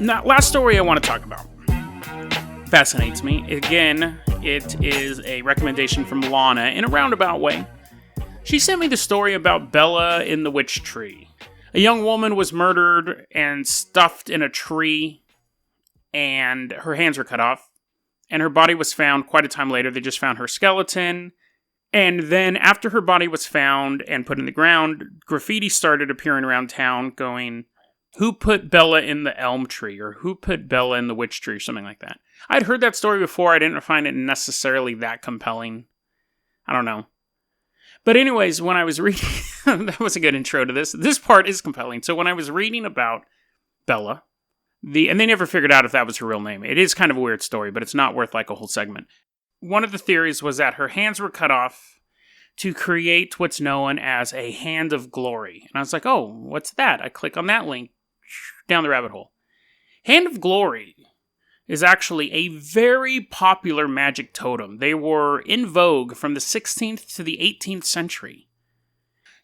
Now, last story I want to talk about. Fascinates me. Again, it is a recommendation from Lana in a roundabout way. She sent me the story about Bella in the Witch Tree. A young woman was murdered and stuffed in a tree, and her hands were cut off, and her body was found quite a time later. They just found her skeleton, and then after her body was found and put in the ground, graffiti started appearing around town going, "Who put Bella in the elm tree?" or "Who put Bella in the witch tree?" or something like that. I'd heard that story before. I didn't find it necessarily that compelling. I don't know. But anyways, when I was reading, that was a good intro to this. This part is compelling. So when I was reading about Bella, and they never figured out if that was her real name. It is kind of a weird story, but it's not worth like a whole segment. One of the theories was that her hands were cut off to create what's known as a hand of glory. And I was like, oh, what's that? I click on that link, down the rabbit hole. Hand of glory is actually a very popular magic totem. They were in vogue from the 16th to the 18th century.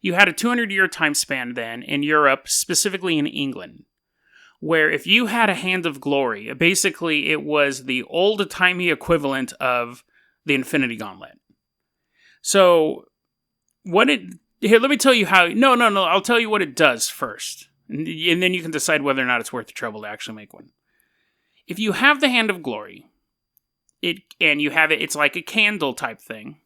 You had a 200-year time span then in Europe, specifically in England, where if you had a hand of glory, basically it was the old-timey equivalent of the Infinity Gauntlet. So, here, let me tell you how, no, I'll tell you what it does first. And then you can decide whether or not it's worth the trouble to actually make one. If you have the Hand of Glory, it's like a candle type thing.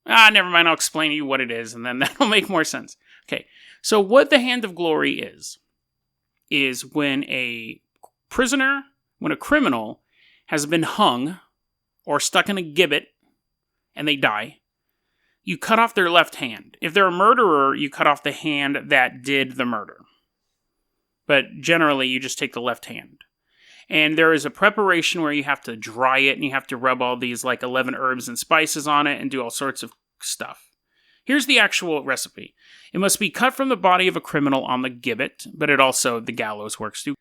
Never mind, I'll explain to you what it is, and then that'll make more sense. Okay, so what the Hand of Glory is when a criminal has been hung or stuck in a gibbet, and they die, you cut off their left hand. If they're a murderer, you cut off the hand that did the murder. But generally, you just take the left hand. And there is a preparation where you have to dry it, and you have to rub all these like 11 herbs and spices on it, and do all sorts of stuff. Here's the actual recipe. It must be cut from the body of a criminal on the gibbet, but the gallows works too.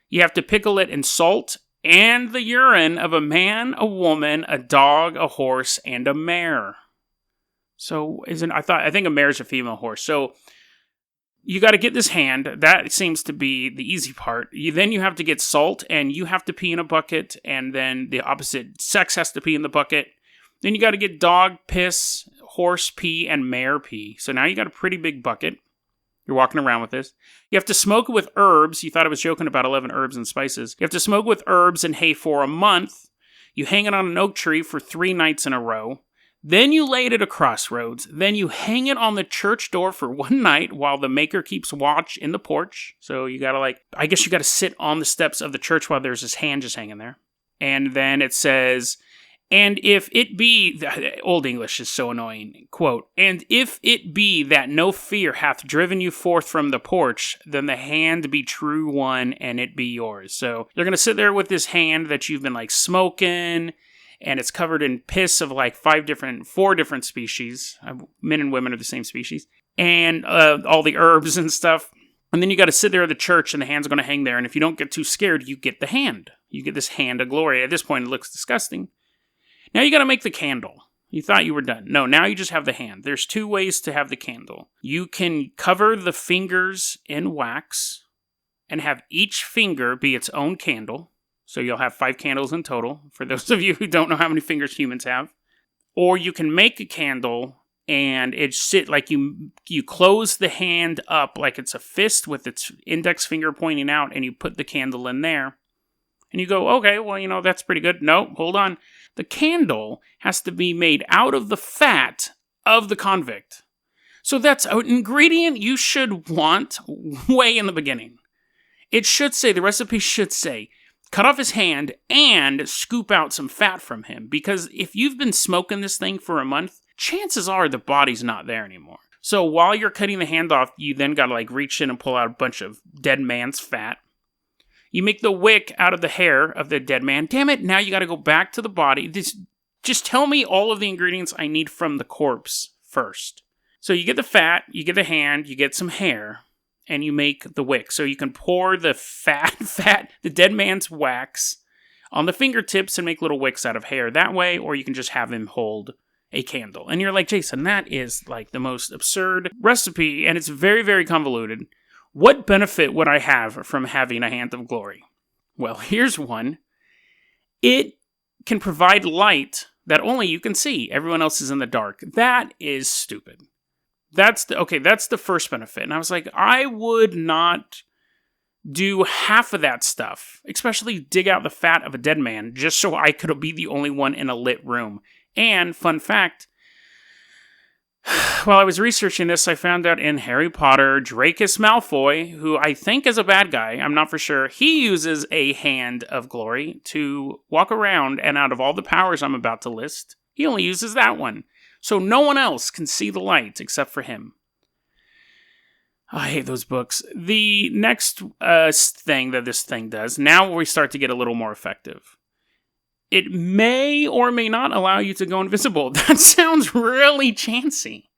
You have to pickle it in salt and the urine of a man, a woman, a dog, a horse, and a mare. So, I think a mare is a female horse. So, you got to get this hand. That seems to be the easy part. Then you have to get salt, and you have to pee in a bucket, and then the opposite sex has to pee in the bucket. Then you got to get dog piss, horse pee, and mare pee. So now you got a pretty big bucket. You're walking around with this. You have to smoke it with herbs. You thought I was joking about 11 herbs and spices. You have to smoke with herbs and hay for a month. You hang it on an oak tree for 3 nights in a row. Then you lay it at a crossroads. Then you hang it on the church door for 1 night while the maker keeps watch in the porch. So you gotta I guess you gotta sit on the steps of the church while there's this hand just hanging there. And then it says, "And if it be," Old English is so annoying, quote, "And if it be that no fear hath driven you forth from the porch, then the hand be true one, and it be yours." So you're gonna sit there with this hand that you've been smoking, and it's covered in piss of 4 different species. Men and women are the same species. And all the herbs and stuff. And then you got to sit there at the church, and the hand's going to hang there. And if you don't get too scared, you get the hand. You get this hand of glory. At this point, it looks disgusting. Now you got to make the candle. You thought you were done. No, now you just have the hand. There's 2 ways to have the candle. You can cover the fingers in wax and have each finger be its own candle. So you'll have 5 candles in total, for those of you who don't know how many fingers humans have. Or you can make a candle, and it's you close the hand up like it's a fist with its index finger pointing out, and you put the candle in there. And you go, okay, well, that's pretty good. No, hold on. The candle has to be made out of the fat of the convict. So that's an ingredient you should want way in the beginning. The recipe should say, cut off his hand and scoop out some fat from him. Because if you've been smoking this thing for a month, chances are the body's not there anymore. So while you're cutting the hand off, you then gotta reach in and pull out a bunch of dead man's fat. You make the wick out of the hair of the dead man. Damn it, now you gotta go back to the body. Just tell me all of the ingredients I need from the corpse first. So you get the fat, you get the hand, you get some hair, and you make the wick. So you can pour the the dead man's wax on the fingertips and make little wicks out of hair that way, or you can just have him hold a candle. And you're like, Jason, that is the most absurd recipe, and it's very, very convoluted. What benefit would I have from having a hand of glory? Well, here's one. It can provide light that only you can see. Everyone else is in the dark. That is stupid. That's the first benefit. And I was like, I would not do half of that stuff, especially dig out the fat of a dead man, just so I could be the only one in a lit room. And, fun fact, while I was researching this, I found out in Harry Potter, Drakus Malfoy, who I think is a bad guy, I'm not for sure, he uses a hand of glory to walk around, and out of all the powers I'm about to list, he only uses that one. So no one else can see the light except for him. I hate those books. The next thing that this thing does, now we start to get a little more effective. It may or may not allow you to go invisible. That sounds really chancy.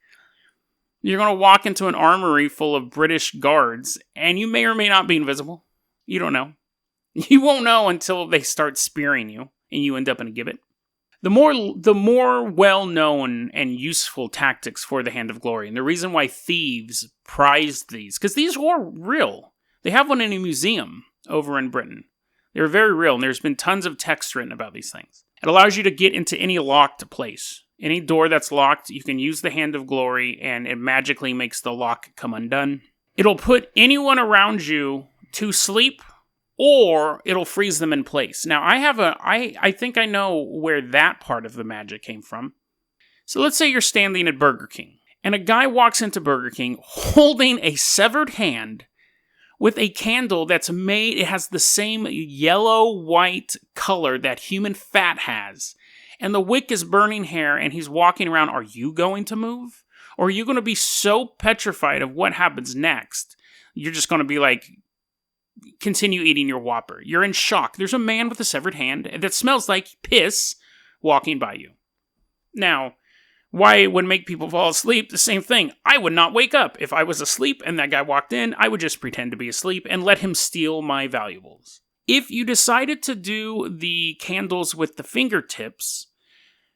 You're going to walk into an armory full of British guards, and you may or may not be invisible. You don't know. You won't know until they start spearing you, and you end up in a gibbet. The more well-known and useful tactics for the Hand of Glory, and the reason why thieves prized these, because these were real. They have one in a museum over in Britain. They're very real, and there's been tons of text written about these things. It allows you to get into any locked place. Any door that's locked, you can use the Hand of Glory, and it magically makes the lock come undone. It'll put anyone around you to sleep, or it'll freeze them in place. Now, I think I know where that part of the magic came from. So let's say you're standing at Burger King, and a guy walks into Burger King holding a severed hand with a candle that's made, it has the same yellow-white color that human fat has. And the wick is burning hair, and he's walking around. Are you going to move? Or are you going to be so petrified of what happens next, you're just going to be like, continue eating your Whopper. You're in shock. There's a man with a severed hand that smells like piss walking by you. Now, why it would make people fall asleep? The same thing. I would not wake up. If I was asleep and that guy walked in, I would just pretend to be asleep and let him steal my valuables. If you decided to do the candles with the fingertips,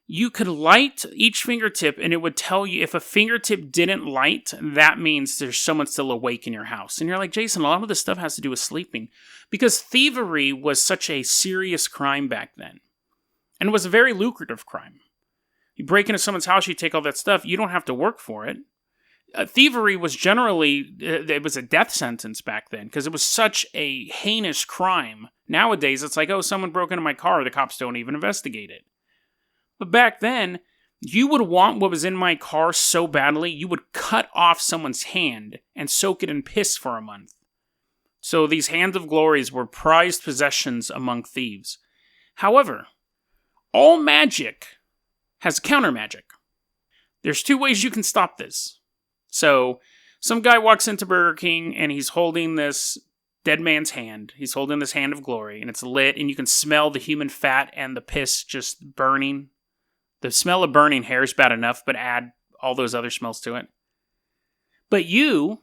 you could light each fingertip and it would tell you if a fingertip didn't light, that means there's someone still awake in your house. And you're like, Jason, a lot of this stuff has to do with sleeping. Because thievery was such a serious crime back then. And it was a very lucrative crime. You break into someone's house, you take all that stuff, you don't have to work for it. Thievery was generally, it was a death sentence back then, because it was such a heinous crime. Nowadays, it's like, oh, someone broke into my car, the cops don't even investigate it. But back then, you would want what was in my car so badly, you would cut off someone's hand and soak it in piss for a month. So these Hands of Glories were prized possessions among thieves. However, all magic has counter magic. There's two ways you can stop this. So, some guy walks into Burger King and he's holding this dead man's hand. He's holding this Hand of Glory and it's lit and you can smell the human fat and the piss just burning. The smell of burning hair is bad enough, but add all those other smells to it. But you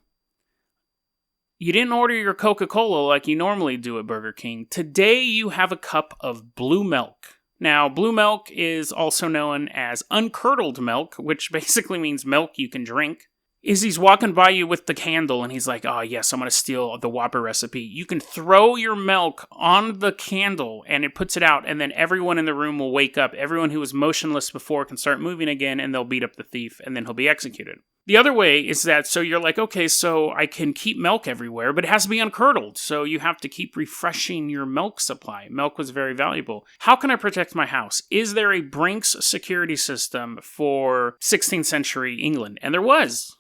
didn't order your Coca-Cola like you normally do at Burger King. Today you have a cup of blue milk. Now, blue milk is also known as uncurdled milk, which basically means milk you can drink. He's walking by you with the candle, and he's like, oh yes, I'm going to steal the Whopper recipe. You can throw your milk on the candle, and it puts it out, and then everyone in the room will wake up. Everyone who was motionless before can start moving again, and they'll beat up the thief, and then he'll be executed. The other way is that, so you're like, okay, so I can keep milk everywhere, but it has to be uncurdled, so you have to keep refreshing your milk supply. Milk was very valuable. How can I protect my house? Is there a Brinks security system for 16th century England? And there was.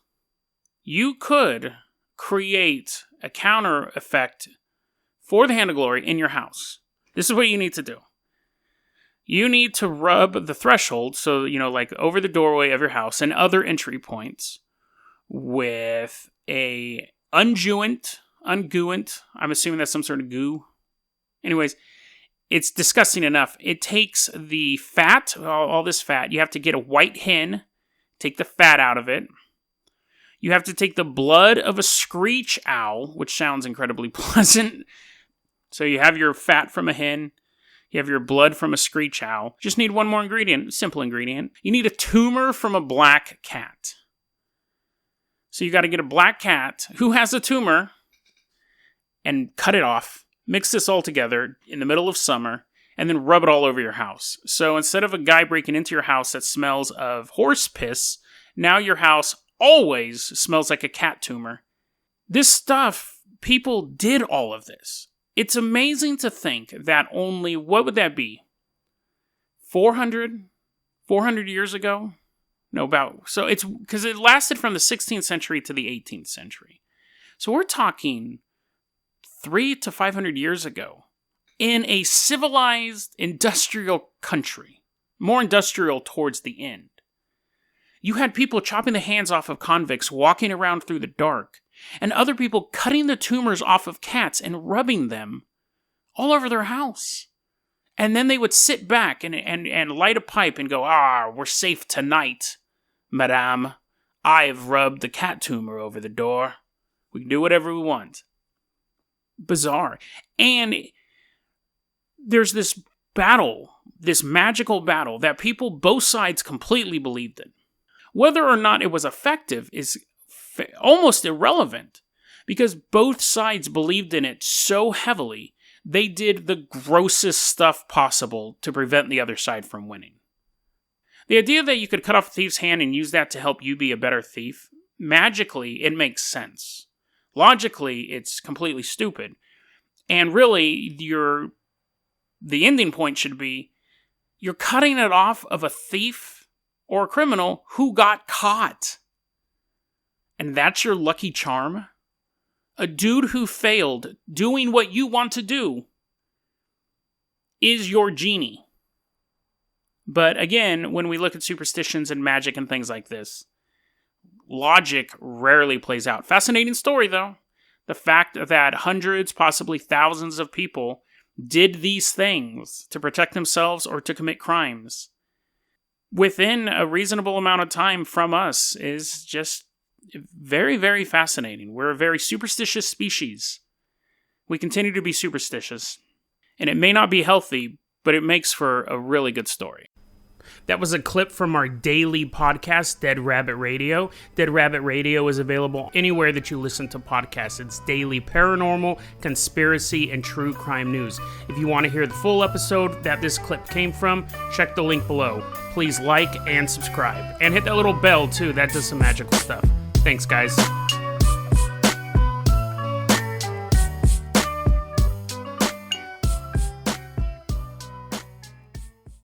You could create a counter effect for the Hand of Glory in your house. This is what you need to do. You need to rub the threshold, so, like over the doorway of your house and other entry points with a unguent, I'm assuming that's some sort of goo. Anyways, it's disgusting enough. It takes the fat, all this fat, you have to get a white hen, take the fat out of it. You have to take the blood of a screech owl, which sounds incredibly pleasant. So you have your fat from a hen. You have your blood from a screech owl. Just need one more ingredient, simple ingredient. You need a tumor from a black cat. So you got to get a black cat who has a tumor and cut it off. Mix this all together in the middle of summer, and then rub it all over your house. So instead of a guy breaking into your house that smells of horse piss, now your house always smells like a cat tumor. This stuff, people did all of this. It's amazing to think that only, what would that be? 400 years ago? No, so it's, because it lasted from the 16th century to the 18th century. So we're talking 300 to 500 years ago in a civilized, industrial country, more industrial towards the end. You had people chopping the hands off of convicts walking around through the dark, and other people cutting the tumors off of cats and rubbing them all over their house. And then they would sit back and light a pipe and go, we're safe tonight, madame. I've rubbed the cat tumor over the door. We can do whatever we want. Bizarre. And there's this battle, this magical battle that people, both sides, completely believed in. Whether or not it was effective is almost irrelevant, because both sides believed in it so heavily, they did the grossest stuff possible to prevent the other side from winning. The idea that you could cut off a thief's hand and use that to help you be a better thief, magically, it makes sense. Logically, it's completely stupid. And really, the ending point should be, you're cutting it off of a thief or a criminal who got caught. And that's your lucky charm? A dude who failed doing what you want to do is your genie. But again, when we look at superstitions and magic and things like this, logic rarely plays out. Fascinating story, though. The fact that hundreds, possibly thousands of people did these things to protect themselves or to commit crimes within a reasonable amount of time from us is just very, very fascinating. We're a very superstitious species. We continue to be superstitious. And it may not be healthy, but it makes for a really good story. That was a clip from our daily podcast, Dead Rabbit Radio. Dead Rabbit Radio is available anywhere that you listen to podcasts. It's daily paranormal, conspiracy, and true crime news. If you want to hear the full episode that this clip came from, check the link below. Please like and subscribe. And hit that little bell, too. That does some magical stuff. Thanks, guys.